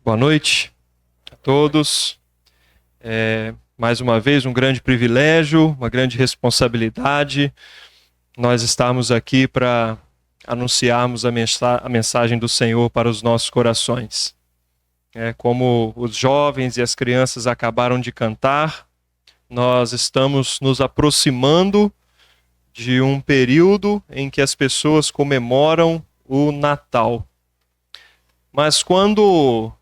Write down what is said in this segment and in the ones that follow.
Boa noite a todos. Mais uma vez, um grande privilégio, uma grande responsabilidade. Nós estamos aqui para anunciarmos a mensagem do Senhor para os nossos corações. Como os jovens e as crianças acabaram de cantar, nós estamos nos aproximando de um período em que as pessoas comemoram o Natal. Mas quando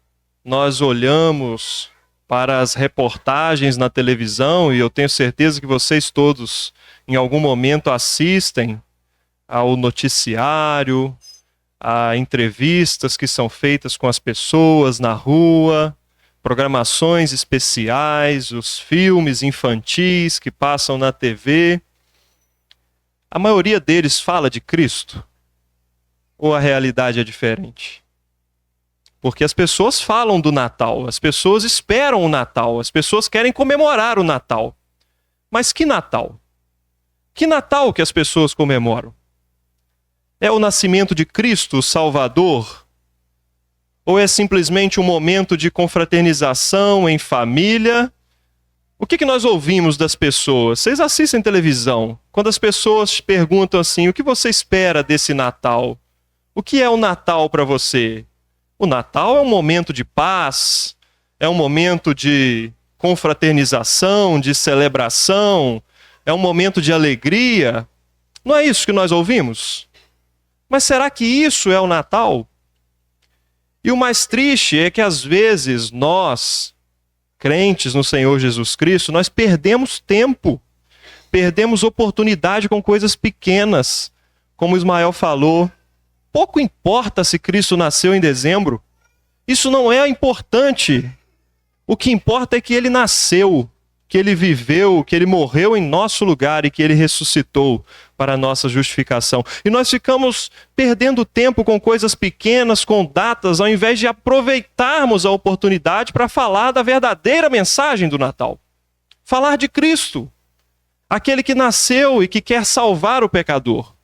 nós olhamos para as reportagens na televisão, e eu tenho certeza que vocês todos em algum momento assistem ao noticiário, a entrevistas que são feitas com as pessoas na rua, programações especiais, os filmes infantis que passam na TV, a maioria deles fala de Cristo? Ou a realidade é diferente? Porque as pessoas falam do Natal, as pessoas esperam o Natal, as pessoas querem comemorar o Natal. Mas que Natal? Que Natal que as pessoas comemoram? É o nascimento de Cristo, o Salvador? Ou é simplesmente um momento de confraternização em família? O que nós ouvimos das pessoas? Vocês assistem televisão? Quando as pessoas perguntam assim, o que você espera desse Natal? O que é o Natal para você? O Natal é um momento de paz, é um momento de confraternização, de celebração, é um momento de alegria. Não é isso que nós ouvimos? Mas será que isso é o Natal? E o mais triste é que às vezes nós, crentes no Senhor Jesus Cristo, nós perdemos tempo, perdemos oportunidade com coisas pequenas, como Ismael falou. Pouco importa se Cristo nasceu em dezembro. Isso não é importante. O que importa é que ele nasceu, que ele viveu, que ele morreu em nosso lugar e que ele ressuscitou para a nossa justificação. E nós ficamos perdendo tempo com coisas pequenas, com datas, ao invés de aproveitarmos a oportunidade para falar da verdadeira mensagem do Natal. Falar de Cristo, aquele que nasceu e que quer salvar o pecador.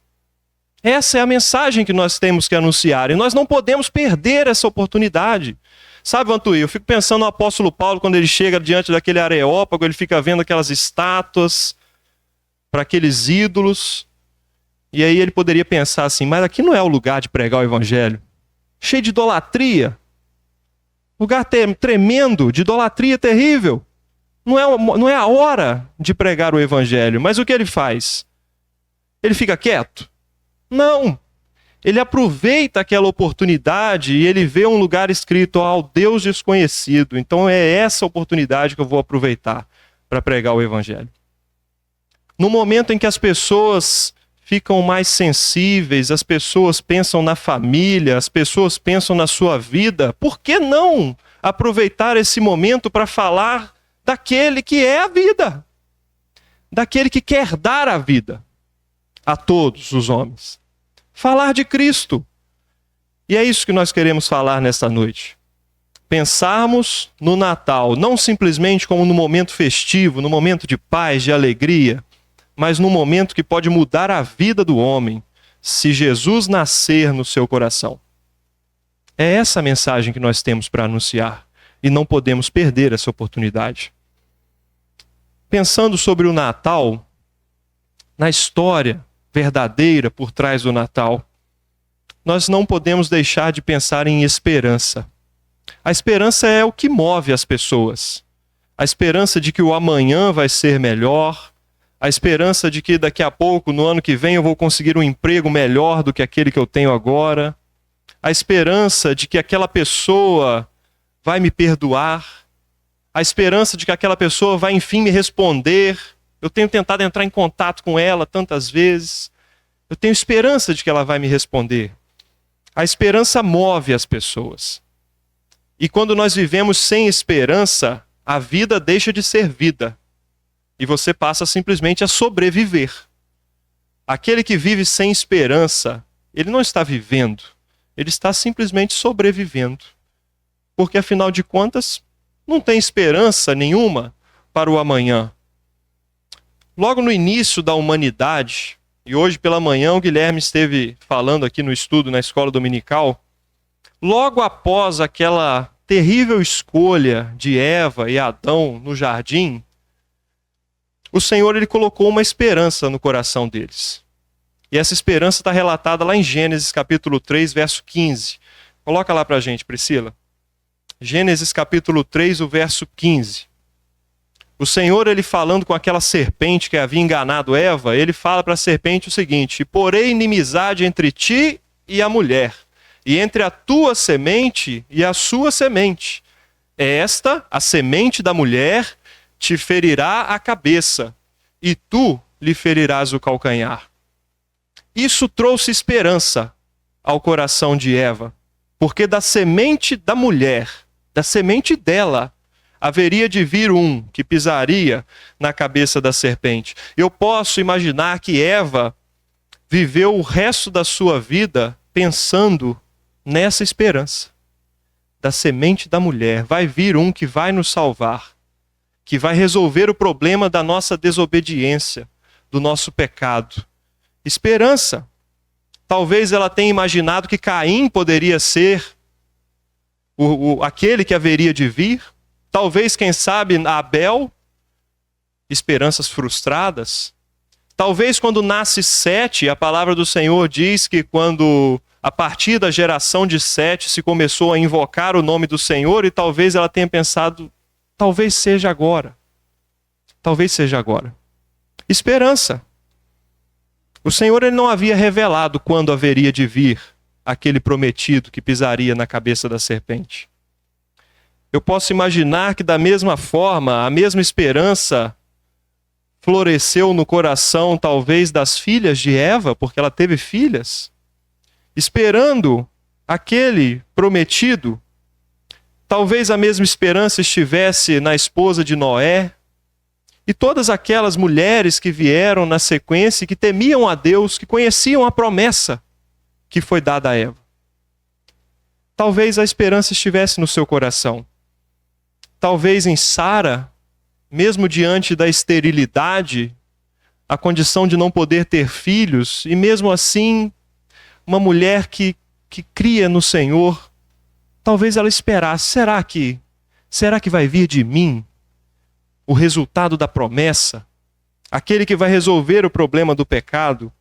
Essa é a mensagem que nós temos que anunciar, e nós não podemos perder essa oportunidade. Sabe, Vantuí, eu fico pensando no apóstolo Paulo, quando ele chega diante daquele Areópago, ele fica vendo aquelas estátuas para aqueles ídolos, e aí ele poderia pensar assim, mas aqui não é o lugar de pregar o evangelho, cheio de idolatria, lugar tremendo, de idolatria terrível, não é a hora de pregar o evangelho. Mas o que ele faz? Ele fica quieto? Não, ele aproveita aquela oportunidade e ele vê um lugar escrito ao Deus desconhecido. Então é essa oportunidade que eu vou aproveitar para pregar o evangelho. No momento em que as pessoas ficam mais sensíveis, as pessoas pensam na família, as pessoas pensam na sua vida, por que não aproveitar esse momento para falar daquele que é a vida? Daquele que quer dar a vida a todos os homens. Falar de Cristo. E é isso que nós queremos falar nesta noite. Pensarmos no Natal, não simplesmente como no momento festivo, no momento de paz, de alegria, mas no momento que pode mudar a vida do homem, se Jesus nascer no seu coração. É essa a mensagem que nós temos para anunciar, e não podemos perder essa oportunidade. Pensando sobre o Natal, na história verdadeira por trás do Natal, nós não podemos deixar de pensar em esperança. A esperança é o que move as pessoas. A esperança de que o amanhã vai ser melhor, a esperança de que daqui a pouco, no ano que vem, eu vou conseguir um emprego melhor do que aquele que eu tenho agora, a esperança de que aquela pessoa vai me perdoar, a esperança de que aquela pessoa vai enfim me responder. Eu tenho tentado entrar em contato com ela tantas vezes. Eu tenho esperança de que ela vai me responder. A esperança move as pessoas. E quando nós vivemos sem esperança, a vida deixa de ser vida. E você passa simplesmente a sobreviver. Aquele que vive sem esperança, ele não está vivendo. Ele está simplesmente sobrevivendo. Porque, afinal de contas, não tem esperança nenhuma para o amanhã. Logo no início da humanidade, e hoje pela manhã o Guilherme esteve falando aqui no estudo na escola dominical, logo após aquela terrível escolha de Eva e Adão no jardim, o Senhor ele colocou uma esperança no coração deles. E essa esperança está relatada lá em Gênesis capítulo 3, verso 15. Coloca lá para a gente, Priscila. Gênesis capítulo 3, o verso 15. O Senhor, ele falando com aquela serpente que havia enganado Eva, ele fala para a serpente o seguinte: porém inimizade entre ti e a mulher, e entre a tua semente e a sua semente. Esta, a semente da mulher, te ferirá a cabeça, e tu lhe ferirás o calcanhar. Isso trouxe esperança ao coração de Eva, porque da semente da mulher, da semente dela, haveria de vir um que pisaria na cabeça da serpente. Eu posso imaginar que Eva viveu o resto da sua vida pensando nessa esperança. Da semente da mulher vai vir um que vai nos salvar, que vai resolver o problema da nossa desobediência, do nosso pecado. Esperança. Talvez ela tenha imaginado que Caim poderia ser aquele que haveria de vir. Talvez, quem sabe, Abel. Esperanças frustradas. Talvez quando nasce Sete, a palavra do Senhor diz que quando, a partir da geração de Sete, se começou a invocar o nome do Senhor, e talvez ela tenha pensado, talvez seja agora. Talvez seja agora. Esperança. O Senhor ele não havia revelado quando haveria de vir aquele prometido que pisaria na cabeça da serpente. Eu posso imaginar que da mesma forma, a mesma esperança floresceu no coração talvez das filhas de Eva, porque ela teve filhas, esperando aquele prometido. Talvez a mesma esperança estivesse na esposa de Noé, e todas aquelas mulheres que vieram na sequência, que temiam a Deus, que conheciam a promessa que foi dada a Eva. Talvez a esperança estivesse no seu coração. Talvez em Sara, mesmo diante da esterilidade, a condição de não poder ter filhos, e mesmo assim, uma mulher que cria no Senhor, talvez ela esperasse, será que vai vir de mim o resultado da promessa, aquele que vai resolver o problema do pecado?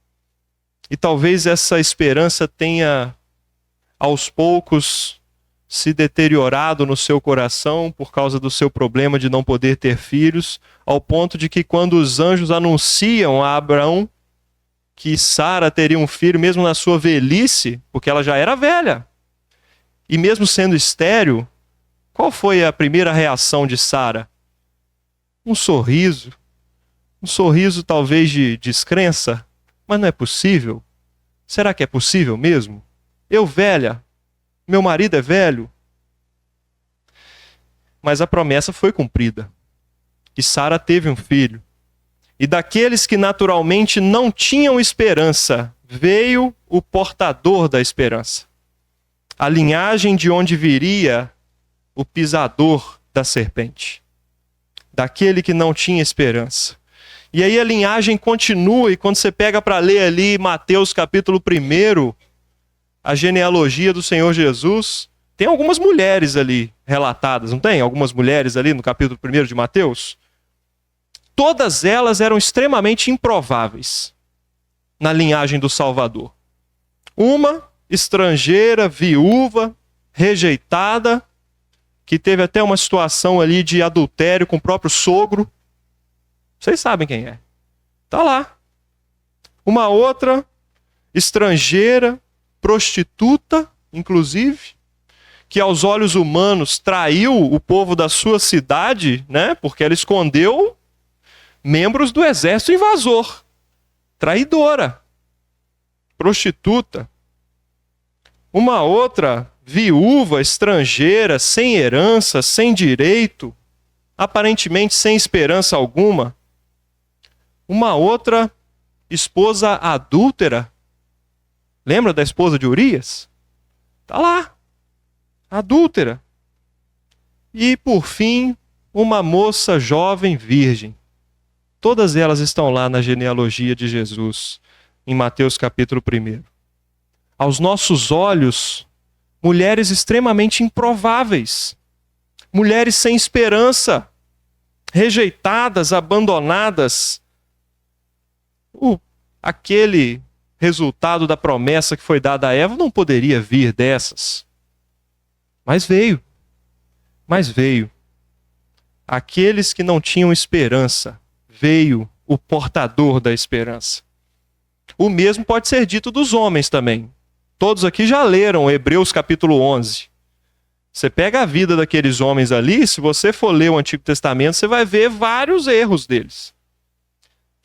E talvez essa esperança tenha, aos poucos, se deteriorado no seu coração por causa do seu problema de não poder ter filhos, ao ponto de que quando os anjos anunciam a Abraão que Sara teria um filho, mesmo na sua velhice, porque ela já era velha, e mesmo sendo estéril, qual foi a primeira reação de Sara? Um sorriso talvez de descrença, mas não é possível. Será que é possível mesmo? Eu velha, meu marido é velho. Mas a promessa foi cumprida. E Sara teve um filho. E daqueles que naturalmente não tinham esperança, veio o portador da esperança. A linhagem de onde viria o pisador da serpente. Daquele que não tinha esperança. E aí a linhagem continua, e quando você pega para ler ali Mateus capítulo 1, a genealogia do Senhor Jesus, tem algumas mulheres ali relatadas, não tem? Algumas mulheres ali no capítulo 1 de Mateus. Todas elas eram extremamente improváveis na linhagem do Salvador. Uma estrangeira, viúva, rejeitada, que teve até uma situação ali de adultério com o próprio sogro. Vocês sabem quem é. Está lá. Uma outra estrangeira, prostituta, inclusive, que aos olhos humanos traiu o povo da sua cidade, né? Porque ela escondeu membros do exército invasor. Traidora. Prostituta. Uma outra viúva, estrangeira, sem herança, sem direito, aparentemente sem esperança alguma. Uma outra esposa adúltera. Lembra da esposa de Urias? Está lá. Adúltera. E, por fim, uma moça jovem virgem. Todas elas estão lá na genealogia de Jesus, em Mateus capítulo 1. Aos nossos olhos, mulheres extremamente improváveis. mulheres sem esperança, rejeitadas, abandonadas. Aquele resultado da promessa que foi dada a Eva não poderia vir dessas. Mas veio. Aqueles que não tinham esperança, veio o portador da esperança. O mesmo pode ser dito dos homens também. Todos aqui já leram Hebreus capítulo 11. Você pega a vida daqueles homens ali, se você for ler o Antigo Testamento, você vai ver vários erros deles.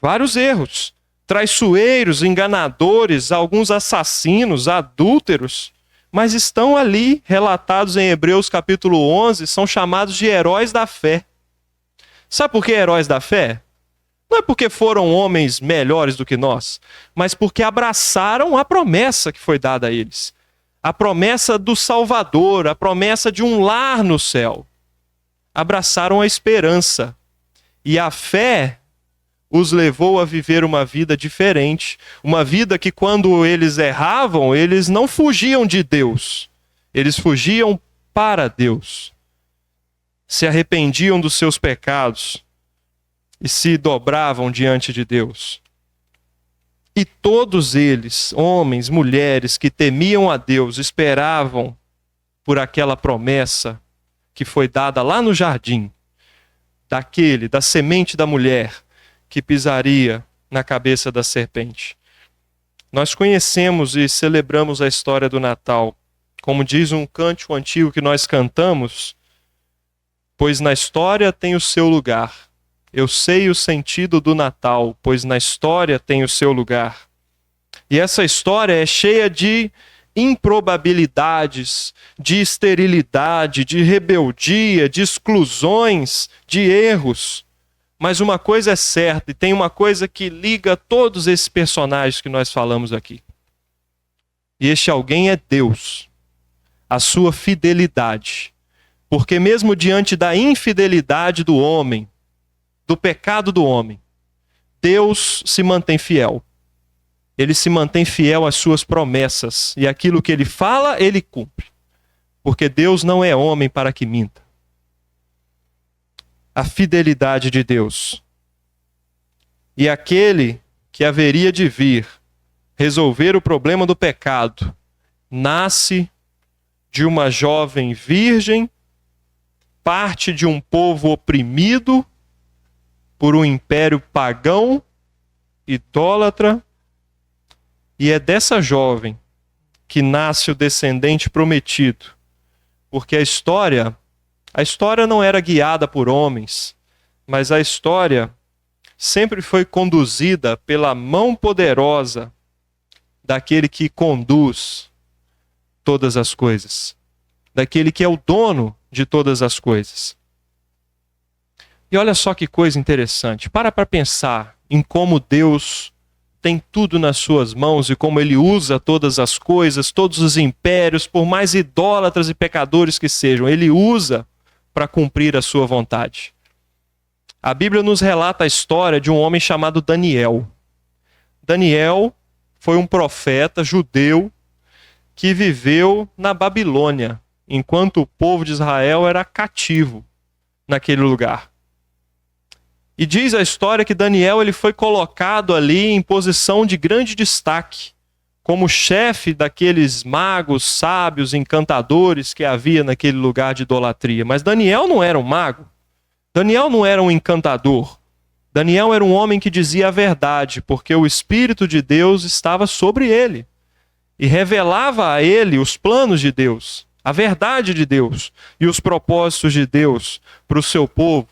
Vários erros. Traiçoeiros, enganadores, alguns assassinos, adúlteros, mas estão ali relatados em Hebreus capítulo 11, são chamados de heróis da fé. Sabe por que heróis da fé? Não é porque foram homens melhores do que nós, mas porque abraçaram a promessa que foi dada a eles. A promessa do Salvador, a promessa de um lar no céu. Abraçaram a esperança. E a fé os levou a viver uma vida diferente. Uma vida que, quando eles erravam, eles não fugiam de Deus. Eles fugiam para Deus. Se arrependiam dos seus pecados e se dobravam diante de Deus. E todos eles, homens, mulheres, que temiam a Deus, esperavam por aquela promessa que foi dada lá no jardim, da semente da mulher, que pisaria na cabeça da serpente. Nós conhecemos e celebramos a história do Natal. Como diz um cântico antigo que nós cantamos, pois na história tem o seu lugar. Eu sei o sentido do Natal, pois na história tem o seu lugar. E essa história é cheia de improbabilidades, de esterilidade, de rebeldia, de exclusões, de erros. Mas uma coisa é certa, e tem uma coisa que liga todos esses personagens que nós falamos aqui. E este alguém é Deus, a sua fidelidade. Porque mesmo diante da infidelidade do homem, do pecado do homem, Deus se mantém fiel. Ele se mantém fiel às suas promessas. E aquilo que ele fala, ele cumpre. Porque Deus não é homem para que minta. A fidelidade de Deus. E aquele que haveria de vir resolver o problema do pecado, nasce de uma jovem virgem, parte de um povo oprimido por um império pagão, idólatra, e é dessa jovem que nasce o descendente prometido, porque a história não era guiada por homens, mas a história sempre foi conduzida pela mão poderosa daquele que conduz todas as coisas, daquele que é o dono de todas as coisas. E olha só que coisa interessante, para pensar em como Deus tem tudo nas suas mãos e como ele usa todas as coisas, todos os impérios, por mais idólatras e pecadores que sejam, ele usa para cumprir a sua vontade. A Bíblia nos relata a história de um homem chamado Daniel. Daniel foi um profeta judeu que viveu na Babilônia, enquanto o povo de Israel era cativo naquele lugar. E diz a história que Daniel ele foi colocado ali em posição de grande destaque, como chefe daqueles magos, sábios, encantadores que havia naquele lugar de idolatria. Mas Daniel não era um mago. Daniel não era um encantador. Daniel era um homem que dizia a verdade, porque o Espírito de Deus estava sobre ele. E revelava a ele os planos de Deus, a verdade de Deus e os propósitos de Deus para o seu povo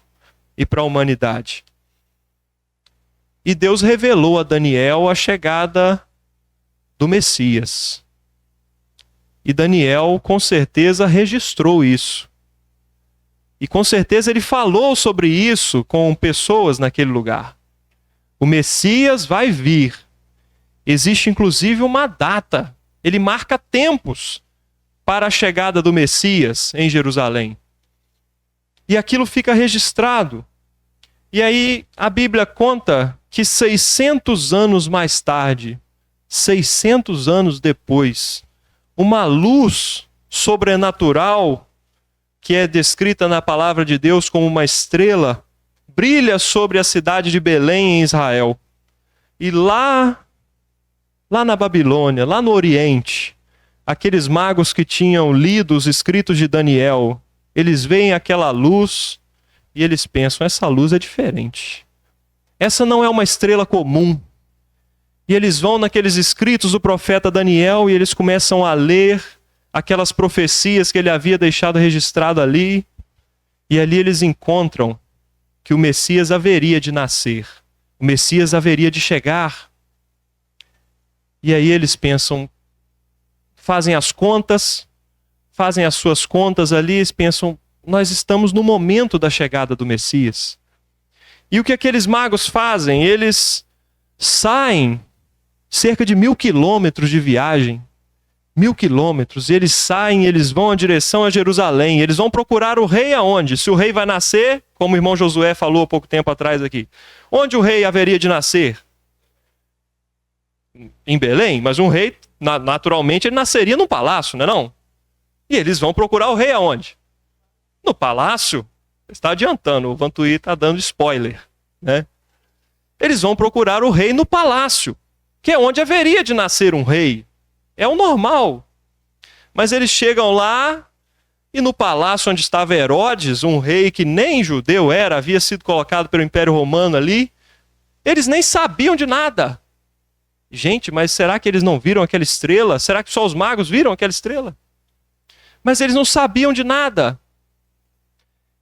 e para a humanidade. E Deus revelou a Daniel a chegada do Messias. E Daniel, com certeza, registrou isso. E com certeza ele falou sobre isso com pessoas naquele lugar. O Messias vai vir. Existe inclusive uma data. Ele marca tempos para a chegada do Messias em Jerusalém. E aquilo fica registrado. E aí a Bíblia conta que 600 anos mais tarde, 600 anos depois, uma luz sobrenatural que é descrita na palavra de Deus como uma estrela, brilha sobre a cidade de Belém, em Israel. E lá na Babilônia, lá no Oriente, aqueles magos que tinham lido os escritos de Daniel, eles veem aquela luz e eles pensam, essa luz é diferente. Essa não é uma estrela comum. E eles vão naqueles escritos do profeta Daniel e eles começam a ler aquelas profecias que ele havia deixado registrado ali. E ali eles encontram que o Messias haveria de nascer. O Messias haveria de chegar. E aí eles pensam, fazem as suas contas ali, eles pensam, nós estamos no momento da chegada do Messias. E o que aqueles magos fazem? Eles saem cerca de 1.000 quilômetros de viagem, 1.000 quilômetros, e eles saem, eles vão em direção a Jerusalém, eles vão procurar o rei aonde? Se o rei vai nascer, como o irmão Josué falou há pouco tempo atrás aqui, onde o rei haveria de nascer? Em Belém, mas um rei, naturalmente, ele nasceria num palácio, não é não? E eles vão procurar o rei aonde? No palácio. Está adiantando, o Vantuí está dando spoiler, né? Eles vão procurar o rei no palácio, que é onde haveria de nascer um rei. É o normal. Mas eles chegam lá e no palácio onde estava Herodes, um rei que nem judeu era, havia sido colocado pelo Império Romano ali, eles nem sabiam de nada. Gente, mas será que eles não viram aquela estrela? Será que só os magos viram aquela estrela? Mas eles não sabiam de nada.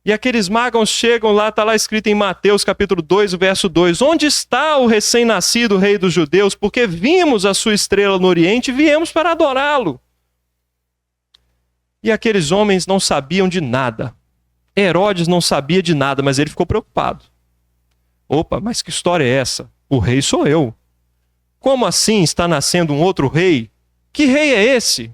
E aqueles magos chegam lá, está lá escrito em Mateus capítulo 2, verso 2. Onde está o recém-nascido rei dos judeus? Porque vimos a sua estrela no Oriente e viemos para adorá-lo. E aqueles homens não sabiam de nada. Herodes não sabia de nada, mas ele ficou preocupado. Opa, mas que história é essa? O rei sou eu. Como assim está nascendo um outro rei? Que rei é esse?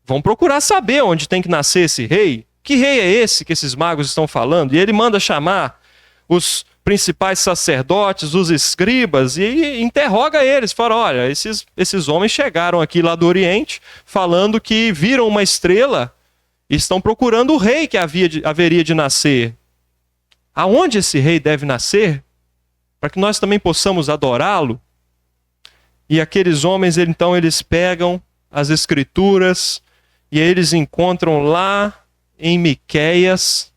Vão procurar saber onde tem que nascer esse rei. Que rei é esse que esses magos estão falando? E ele manda chamar os principais sacerdotes, os escribas, e interroga eles. Fala, olha, esses homens chegaram aqui lá do Oriente, falando que viram uma estrela e estão procurando o rei que haveria de nascer. Aonde esse rei deve nascer? Para que nós também possamos adorá-lo? E aqueles homens, então, eles pegam as escrituras e eles encontram lá em Miqueias,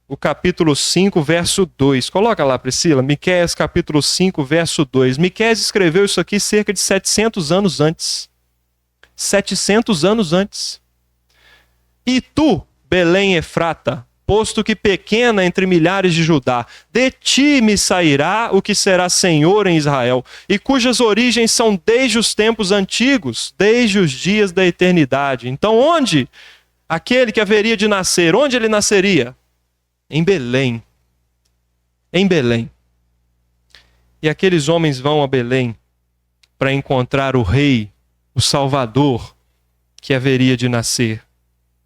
o capítulo 5, verso 2. Coloca lá, Priscila, Miqueias, capítulo 5, verso 2. Miqueias escreveu isso aqui cerca de 700 anos antes. 700 anos antes. E tu, Belém Efrata, posto que pequena entre milhares de Judá, de ti me sairá o que será senhor em Israel, e cujas origens são desde os tempos antigos, desde os dias da eternidade. Então onde aquele que haveria de nascer, onde ele nasceria? Em Belém. Em Belém. E aqueles homens vão a Belém para encontrar o rei, o Salvador, que haveria de nascer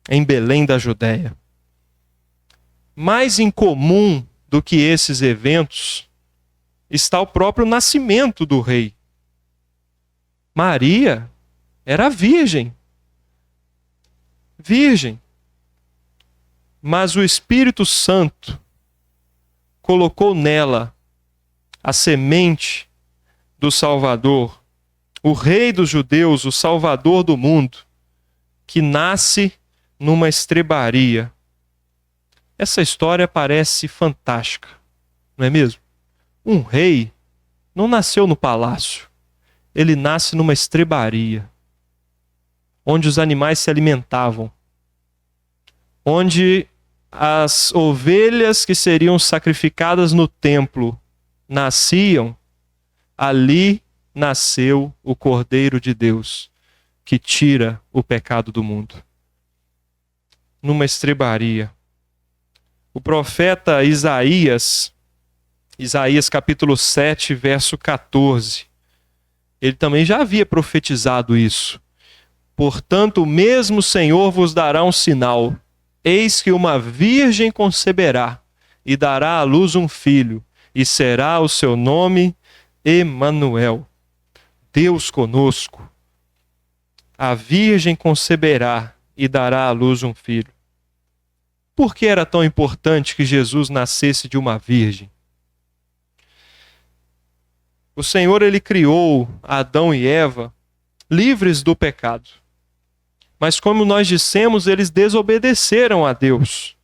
em Belém da Judéia. Mais incomum do que esses eventos está o próprio nascimento do rei. Maria era virgem. Virgem. Mas o Espírito Santo colocou nela a semente do Salvador, o Rei dos judeus, o Salvador do mundo, que nasce numa estrebaria. Essa história parece fantástica, não é mesmo? Um rei não nasceu no palácio, ele nasce numa estrebaria, onde os animais se alimentavam, onde as ovelhas que seriam sacrificadas no templo nasciam, ali nasceu o Cordeiro de Deus, que tira o pecado do mundo. Numa estrebaria. O profeta Isaías capítulo 7, verso 14, ele também já havia profetizado isso. Portanto, o mesmo Senhor vos dará um sinal. Eis que uma virgem conceberá e dará à luz um filho, e será o seu nome Emanuel, Deus conosco. A virgem conceberá e dará à luz um filho. por que era tão importante que Jesus nascesse de uma virgem? O Senhor, ele criou Adão e Eva livres do pecado. Mas como nós dissemos, eles desobedeceram a Deus.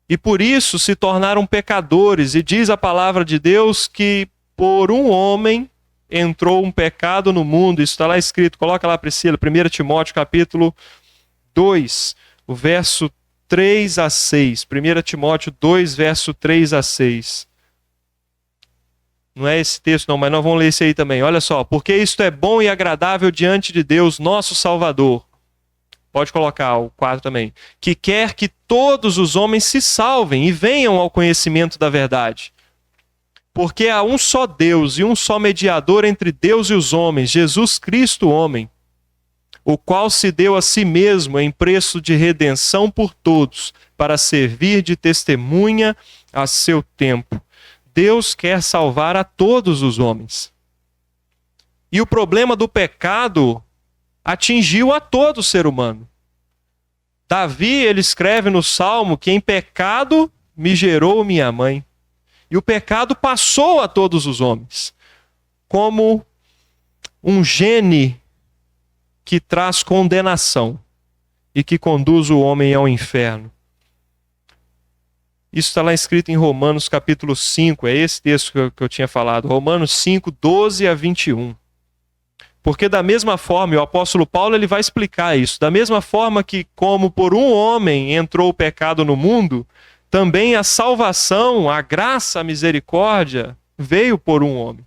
E por isso se tornaram pecadores. E diz a palavra de Deus que por um homem entrou um pecado no mundo. Isso está lá escrito, coloca lá, Priscila, 1 Timóteo capítulo 2, o verso 3 a 6. 1 Timóteo 2, verso 3 a 6. Não é esse texto não, mas nós vamos ler esse aí também. Olha só, porque isto é bom e agradável diante de Deus, nosso Salvador. Pode colocar o 4 também. Que quer que todos os homens se salvem e venham ao conhecimento da verdade. Porque há um só Deus e um só mediador entre Deus e os homens, Jesus Cristo, homem, o qual se deu a si mesmo em preço de redenção por todos, para servir de testemunha a seu tempo. Deus quer salvar a todos os homens. E o problema do pecado atingiu a todo ser humano. Davi, ele escreve no Salmo que em pecado me gerou minha mãe. E o pecado passou a todos os homens, como um gene que traz condenação e que conduz o homem ao inferno. Isso está lá escrito em Romanos capítulo 5, é esse texto que eu tinha falado, Romanos 5, 12 a 21. Porque da mesma forma, e o apóstolo Paulo ele vai explicar isso, da mesma forma que como por um homem entrou o pecado no mundo, também a salvação, a graça, a misericórdia veio por um homem.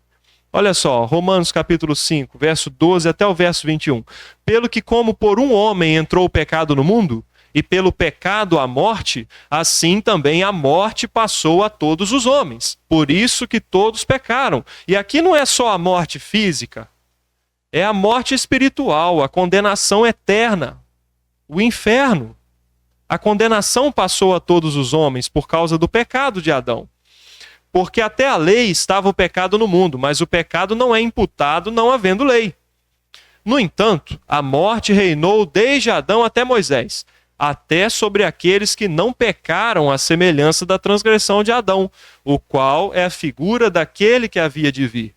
Olha só, Romanos capítulo 5, verso 12 até o verso 21. Pelo que como por um homem entrou o pecado no mundo, e pelo pecado a morte, assim também a morte passou a todos os homens. Por isso que todos pecaram. E aqui não é só a morte física, é a morte espiritual, a condenação eterna, o inferno. A condenação passou a todos os homens por causa do pecado de Adão. Porque até a lei estava o pecado no mundo, mas o pecado não é imputado não havendo lei. No entanto, a morte reinou desde Adão até Moisés, até sobre aqueles que não pecaram à semelhança da transgressão de Adão, o qual é a figura daquele que havia de vir.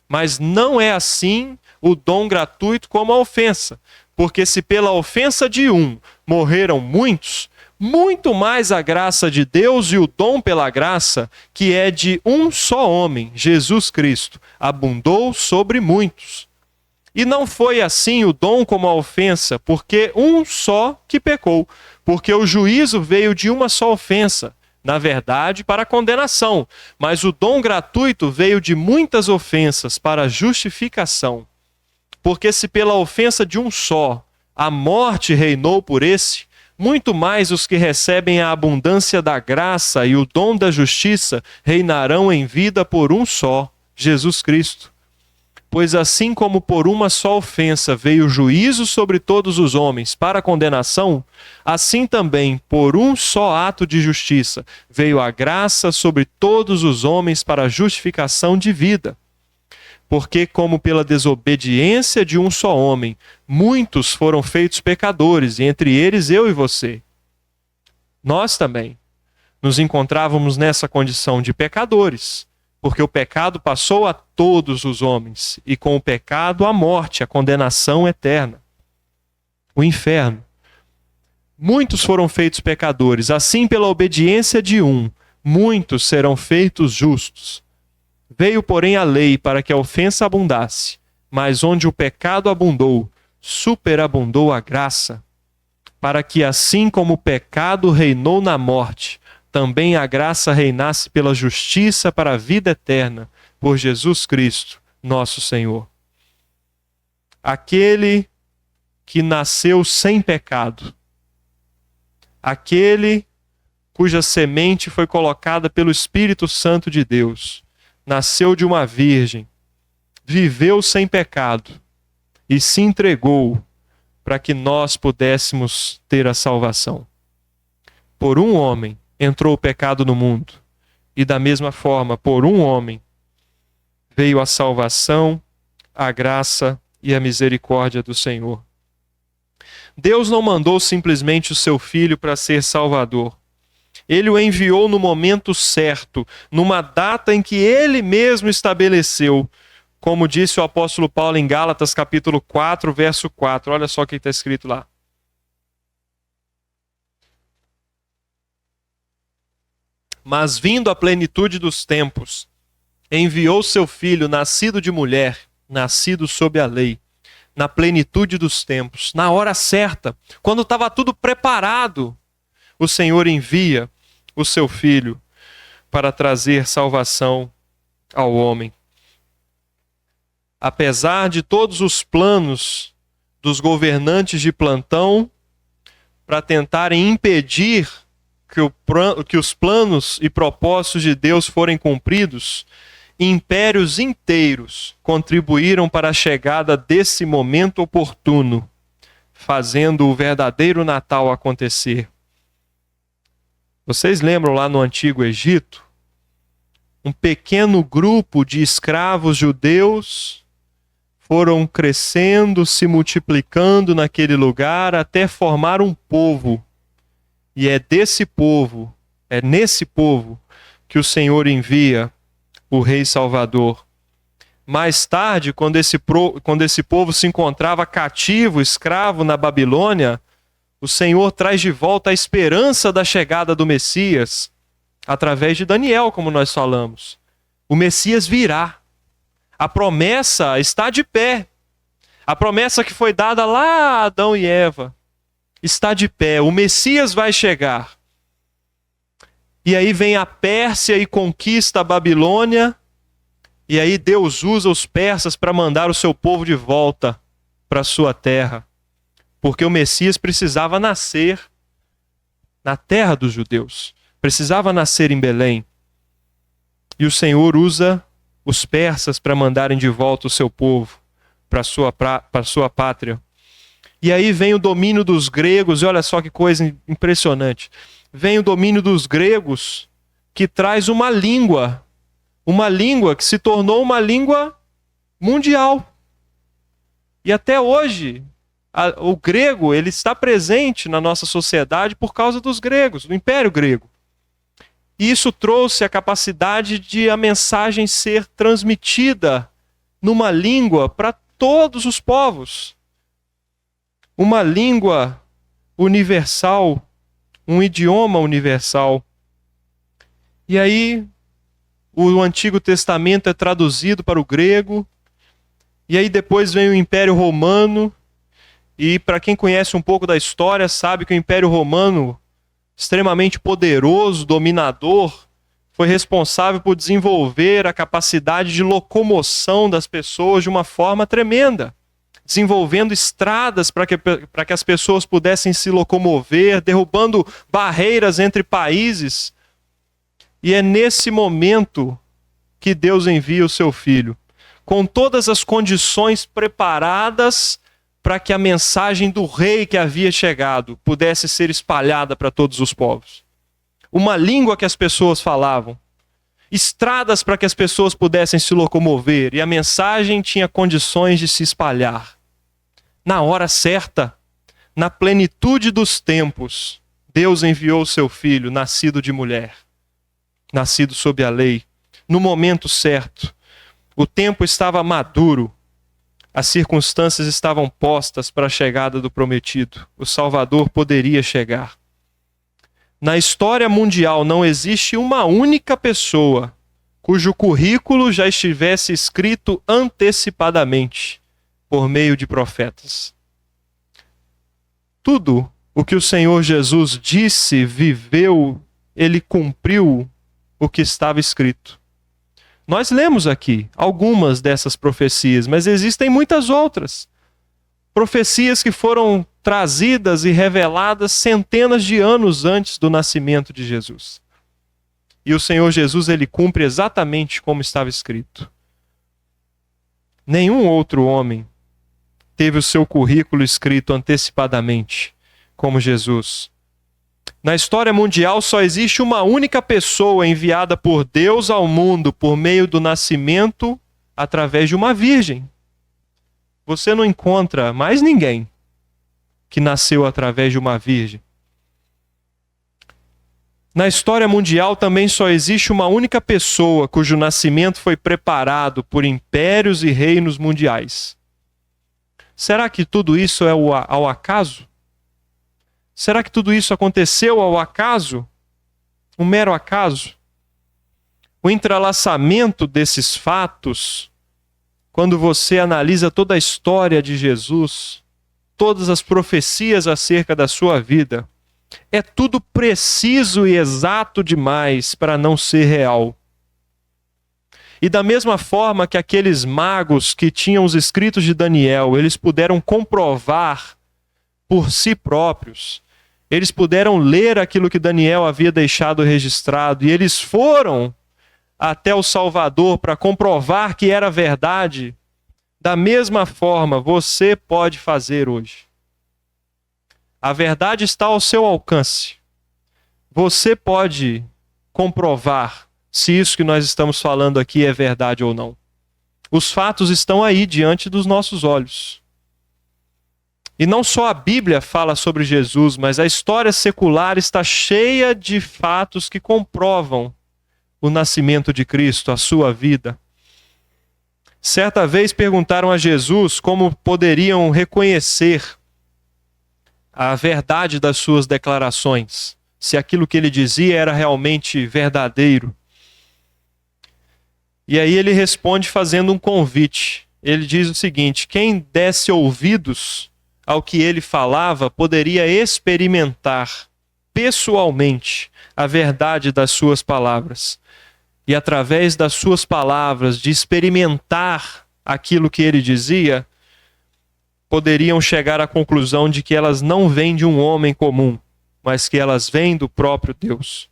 Mas não é assim o dom gratuito como a ofensa, porque se pela ofensa de um morreram muitos, muito mais a graça de Deus e o dom pela graça, que é de um só homem, Jesus Cristo, abundou sobre muitos. E não foi assim o dom como a ofensa, porque um só que pecou, porque o juízo veio de uma só ofensa, na verdade, para a condenação, mas o dom gratuito veio de muitas ofensas para a justificação. Porque se pela ofensa de um só a morte reinou por esse, muito mais os que recebem a abundância da graça e o dom da justiça reinarão em vida por um só, Jesus Cristo. Pois assim como por uma só ofensa veio o juízo sobre todos os homens para a condenação, assim também por um só ato de justiça veio a graça sobre todos os homens para a justificação de vida. Porque como pela desobediência de um só homem, muitos foram feitos pecadores, e entre eles eu e você. Nós também nos encontrávamos nessa condição de pecadores, porque o pecado passou a todos os homens, e com o pecado a morte, a condenação eterna, o inferno. Muitos foram feitos pecadores, assim pela obediência de um, muitos serão feitos justos. Veio, porém, a lei para que a ofensa abundasse, mas onde o pecado abundou, superabundou a graça, para que assim como o pecado reinou na morte, também a graça reinasse pela justiça para a vida eterna, por Jesus Cristo, nosso Senhor. Aquele que nasceu sem pecado, aquele cuja semente foi colocada pelo Espírito Santo de Deus, nasceu de uma virgem, viveu sem pecado e se entregou para que nós pudéssemos ter a salvação. Por um homem entrou o pecado no mundo, e da mesma forma, por um homem, veio a salvação, a graça e a misericórdia do Senhor. Deus não mandou simplesmente o seu Filho para ser Salvador. Ele o enviou no momento certo, numa data em que ele mesmo estabeleceu, como disse o apóstolo Paulo em Gálatas capítulo 4, verso 4. Olha só o que está escrito lá. Mas vindo a plenitude dos tempos, enviou seu filho, nascido de mulher, nascido sob a lei, na plenitude dos tempos, na hora certa, quando estava tudo preparado, o Senhor envia o seu filho para trazer salvação ao homem. Apesar de todos os planos dos governantes de plantão para tentarem impedir que os planos e propósitos de Deus forem cumpridos, impérios inteiros contribuíram para a chegada desse momento oportuno, fazendo o verdadeiro Natal acontecer. Vocês lembram lá no Antigo Egito? Um pequeno grupo de escravos judeus foram crescendo, se multiplicando naquele lugar até formar um povo. E é nesse povo que o Senhor envia o Rei Salvador. Mais tarde, quando esse povo se encontrava cativo, escravo na Babilônia, o Senhor traz de volta a esperança da chegada do Messias, através de Daniel, como nós falamos. O Messias virá. A promessa está de pé. A promessa que foi dada lá a Adão e Eva está de pé. O Messias vai chegar. E aí vem a Pérsia e conquista a Babilônia. E aí Deus usa os persas para mandar o seu povo de volta para a sua terra. Porque o Messias precisava nascer na terra dos judeus. Precisava nascer em Belém. E o Senhor usa os persas para mandarem de volta o seu povo para a sua pátria. E aí vem o domínio dos gregos, e olha só que coisa impressionante. Vem o domínio dos gregos que traz uma língua que se tornou uma língua mundial. E até hoje, o grego ele está presente na nossa sociedade por causa dos gregos, do Império Grego. E isso trouxe a capacidade de a mensagem ser transmitida numa língua para todos os povos. Uma língua universal, um idioma universal. E aí, o Antigo Testamento é traduzido para o grego, e aí depois vem o Império Romano, e para quem conhece um pouco da história, sabe que o Império Romano, extremamente poderoso, dominador, foi responsável por desenvolver a capacidade de locomoção das pessoas de uma forma tremenda, desenvolvendo estradas para que as pessoas pudessem se locomover, derrubando barreiras entre países. E é nesse momento que Deus envia o seu Filho, com todas as condições preparadas para que a mensagem do rei que havia chegado pudesse ser espalhada para todos os povos. Uma língua que as pessoas falavam, estradas para que as pessoas pudessem se locomover, e a mensagem tinha condições de se espalhar. Na hora certa, na plenitude dos tempos, Deus enviou o seu Filho, nascido de mulher, nascido sob a lei, no momento certo. O tempo estava maduro, as circunstâncias estavam postas para a chegada do prometido. O Salvador poderia chegar. Na história mundial não existe uma única pessoa cujo currículo já estivesse escrito antecipadamente por meio de profetas. Tudo o que o Senhor Jesus disse, viveu, ele cumpriu o que estava escrito. Nós lemos aqui algumas dessas profecias, mas existem muitas outras. Profecias que foram trazidas e reveladas centenas de anos antes do nascimento de Jesus. E o Senhor Jesus, ele cumpre exatamente como estava escrito. Nenhum outro homem teve o seu currículo escrito antecipadamente, como Jesus. Na história mundial só existe uma única pessoa enviada por Deus ao mundo por meio do nascimento através de uma virgem. Você não encontra mais ninguém que nasceu através de uma virgem. Na história mundial também só existe uma única pessoa cujo nascimento foi preparado por impérios e reinos mundiais. Será que tudo isso é ao acaso? Será que tudo isso aconteceu ao acaso? Um mero acaso? O entrelaçamento desses fatos, quando você analisa toda a história de Jesus, todas as profecias acerca da sua vida, é tudo preciso e exato demais para não ser real. E da mesma forma que aqueles magos que tinham os escritos de Daniel, eles puderam comprovar por si próprios, eles puderam ler aquilo que Daniel havia deixado registrado, e eles foram até o Salvador para comprovar que era verdade. Da mesma forma, você pode fazer hoje. A verdade está ao seu alcance. Você pode comprovar se isso que nós estamos falando aqui é verdade ou não. Os fatos estão aí diante dos nossos olhos. E não só a Bíblia fala sobre Jesus, mas a história secular está cheia de fatos que comprovam o nascimento de Cristo, a sua vida. Certa vez perguntaram a Jesus como poderiam reconhecer a verdade das suas declarações, se aquilo que ele dizia era realmente verdadeiro. E aí ele responde fazendo um convite. Ele diz o seguinte: quem desse ouvidos ao que ele falava poderia experimentar pessoalmente a verdade das suas palavras. E através das suas palavras, de experimentar aquilo que ele dizia, poderiam chegar à conclusão de que elas não vêm de um homem comum, mas que elas vêm do próprio Deus.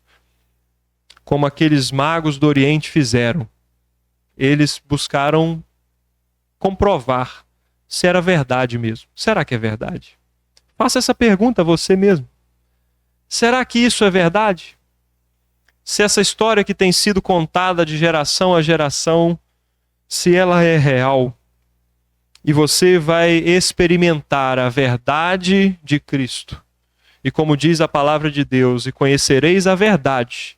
Como aqueles magos do Oriente fizeram. Eles buscaram comprovar se era verdade mesmo. Será que é verdade? Faça essa pergunta a você mesmo. Será que isso é verdade? Se essa história que tem sido contada de geração a geração, se ela é real, e você vai experimentar a verdade de Cristo. E como diz a palavra de Deus, e conhecereis a verdade,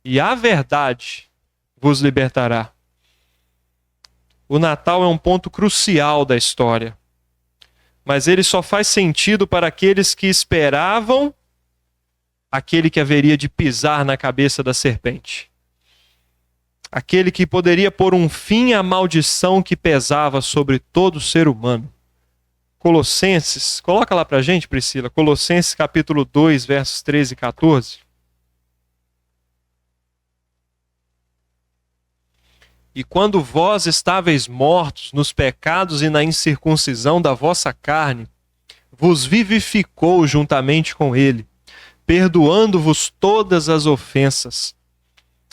e a verdade vos libertará. O Natal é um ponto crucial da história, mas ele só faz sentido para aqueles que esperavam aquele que haveria de pisar na cabeça da serpente. Aquele que poderia pôr um fim à maldição que pesava sobre todo ser humano. Colossenses, coloca lá pra gente, Priscila, Colossenses capítulo 2, versos 13 e 14. E quando vós estáveis mortos nos pecados e na incircuncisão da vossa carne, vos vivificou juntamente com ele, perdoando-vos todas as ofensas,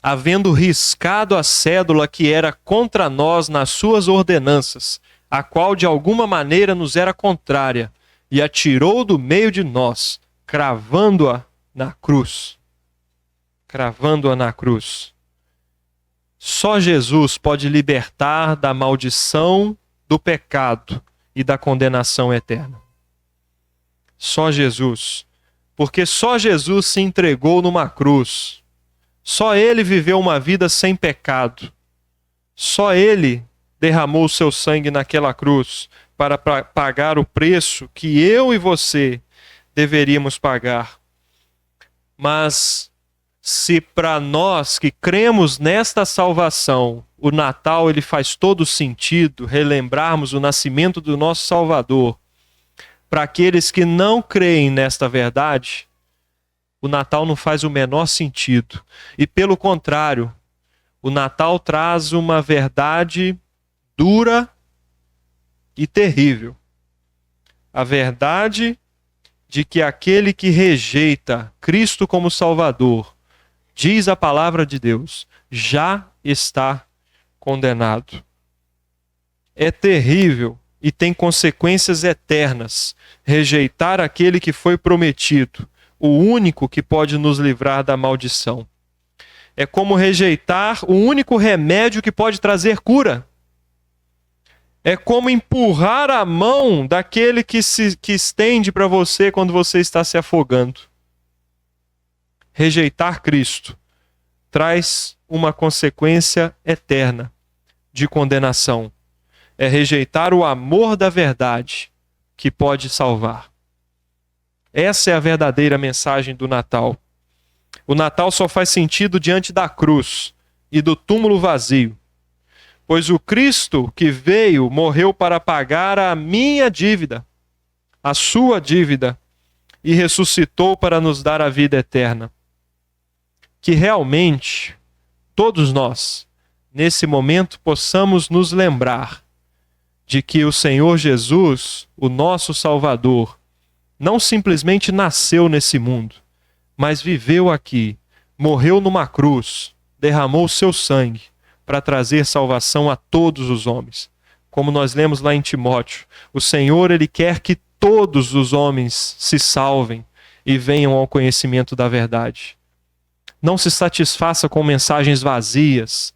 havendo riscado a cédula que era contra nós nas suas ordenanças, a qual de alguma maneira nos era contrária, e a tirou do meio de nós, cravando-a na cruz. Cravando-a na cruz. Só Jesus pode libertar da maldição do pecado e da condenação eterna. Só Jesus. Porque só Jesus se entregou numa cruz. Só ele viveu uma vida sem pecado. Só ele derramou o seu sangue naquela cruz para pagar o preço que eu e você deveríamos pagar. Mas se para nós que cremos nesta salvação, o Natal ele faz todo sentido, relembrarmos o nascimento do nosso Salvador, para aqueles que não creem nesta verdade, o Natal não faz o menor sentido. E pelo contrário, o Natal traz uma verdade dura e terrível. A verdade de que aquele que rejeita Cristo como Salvador, diz a palavra de Deus, já está condenado. É terrível e tem consequências eternas rejeitar aquele que foi prometido, o único que pode nos livrar da maldição. É como rejeitar o único remédio que pode trazer cura. É como empurrar a mão daquele que estende para você quando você está se afogando. Rejeitar Cristo traz uma consequência eterna de condenação. É rejeitar o amor da verdade que pode salvar. Essa é a verdadeira mensagem do Natal. O Natal só faz sentido diante da cruz e do túmulo vazio, pois o Cristo que veio morreu para pagar a minha dívida, a sua dívida, e ressuscitou para nos dar a vida eterna. Que realmente todos nós, nesse momento, possamos nos lembrar de que o Senhor Jesus, o nosso Salvador, não simplesmente nasceu nesse mundo, mas viveu aqui, morreu numa cruz, derramou seu sangue para trazer salvação a todos os homens. Como nós lemos lá em Timóteo, o Senhor, ele quer que todos os homens se salvem e venham ao conhecimento da verdade. Não se satisfaça com mensagens vazias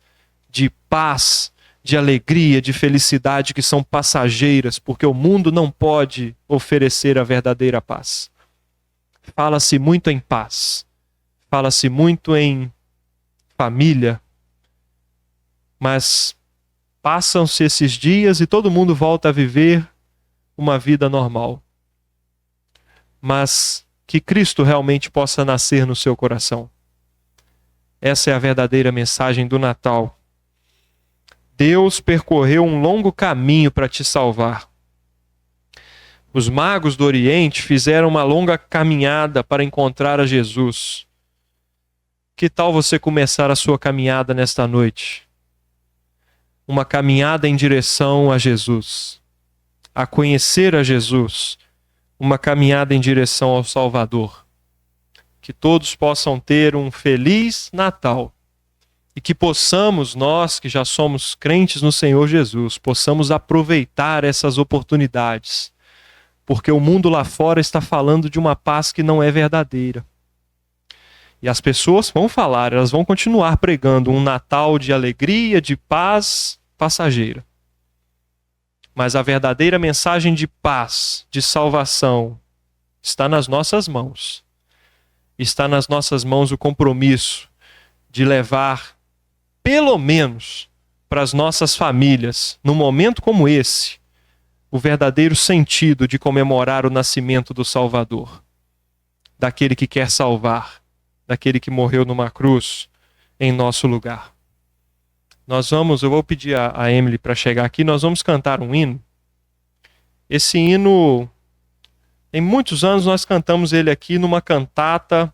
de paz, de alegria, de felicidade que são passageiras, porque o mundo não pode oferecer a verdadeira paz. Fala-se muito em paz, fala-se muito em família, mas passam-se esses dias e todo mundo volta a viver uma vida normal. Mas que Cristo realmente possa nascer no seu coração. Essa é a verdadeira mensagem do Natal. Deus percorreu um longo caminho para te salvar. Os magos do Oriente fizeram uma longa caminhada para encontrar a Jesus. Que tal você começar a sua caminhada nesta noite? Uma caminhada em direção a Jesus, a conhecer a Jesus, uma caminhada em direção ao Salvador. Que todos possam ter um feliz Natal e que possamos, nós que já somos crentes no Senhor Jesus, possamos aproveitar essas oportunidades, porque o mundo lá fora está falando de uma paz que não é verdadeira. E as pessoas vão falar, elas vão continuar pregando um Natal de alegria, de paz passageira. Mas a verdadeira mensagem de paz, de salvação, está nas nossas mãos. Está nas nossas mãos o compromisso de levar, pelo menos para as nossas famílias, num momento como esse, o verdadeiro sentido de comemorar o nascimento do Salvador, daquele que quer salvar, daquele que morreu numa cruz em nosso lugar. Eu vou pedir a Emily para chegar aqui, nós vamos cantar um hino. Esse hino, em muitos anos nós cantamos ele aqui numa cantata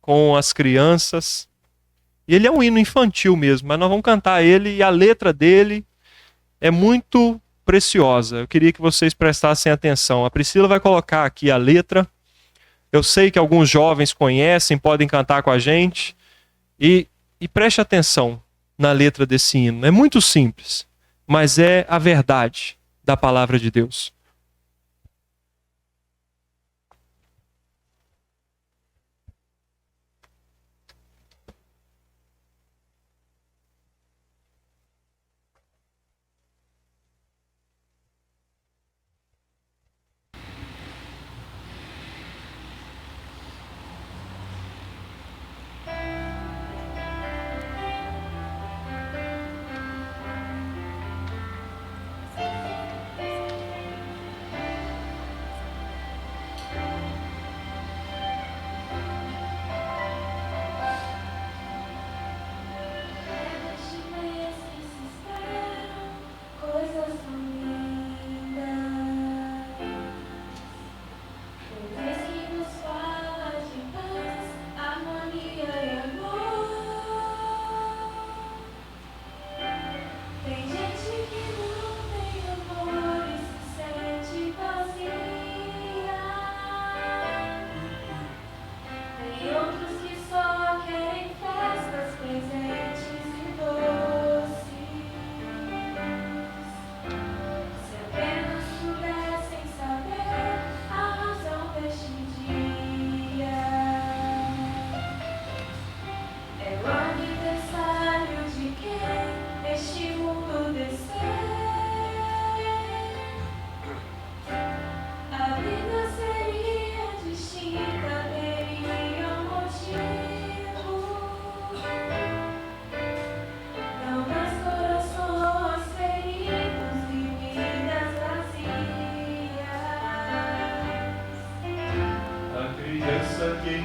com as crianças. E ele é um hino infantil mesmo, mas nós vamos cantar ele e a letra dele é muito preciosa. Eu queria que vocês prestassem atenção. A Priscila vai colocar aqui a letra. Eu sei que alguns jovens conhecem, podem cantar com a gente. E preste atenção na letra desse hino. É muito simples, mas é a verdade da palavra de Deus.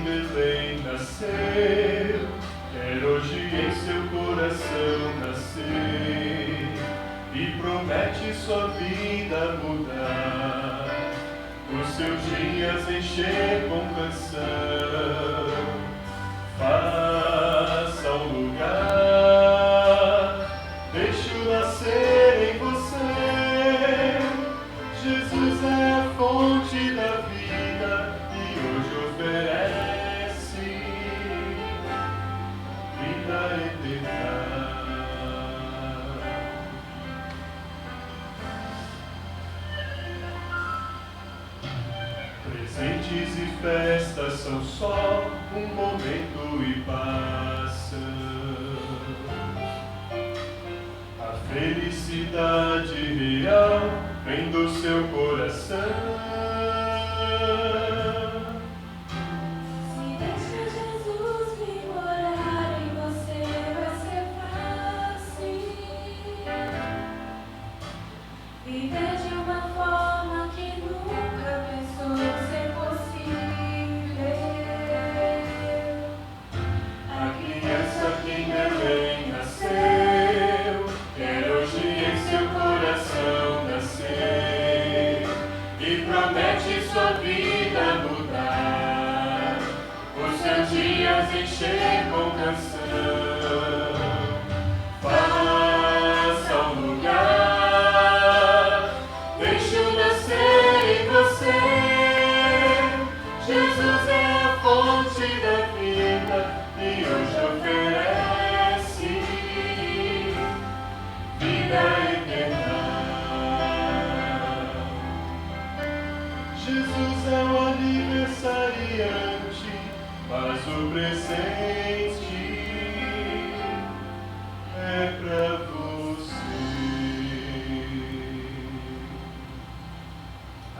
Belém nasceu, quer hoje em seu coração nascer, e promete sua vida mudar, os seus dias encher com canção. Faça um lugar, deixe-o nascer em você. Jesus é a fonte da vida e hoje oferece vida eterna. Presentes e festas são só um momento e passam. A felicidade real vem do seu coração. Se deixa Jesus vir morar em você, vai ser fácil viver de uma forma que nunca pensou ser possível. A criança que em Belém nasceu, quer hoje em seu coração nascer, e promete sua vida mudar, os seus dias encher com canção. Faça um lugar, deixe-o nascer em você. Jesus é a fonte da vida e hoje oferece vida eterna. Jesus é o aniversariante, mas o presente é pra você.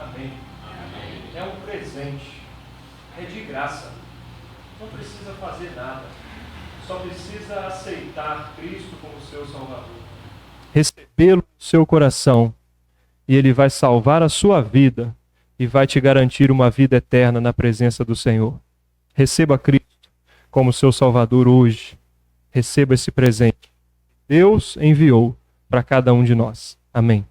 Amém. É um presente, é de graça, não precisa fazer nada, só precisa aceitar Cristo como seu Salvador, recebê-lo no seu coração, e Ele vai salvar a sua vida e vai te garantir uma vida eterna na presença do Senhor. Receba Cristo como seu Salvador hoje, receba esse presente. Deus enviou para cada um de nós. Amém.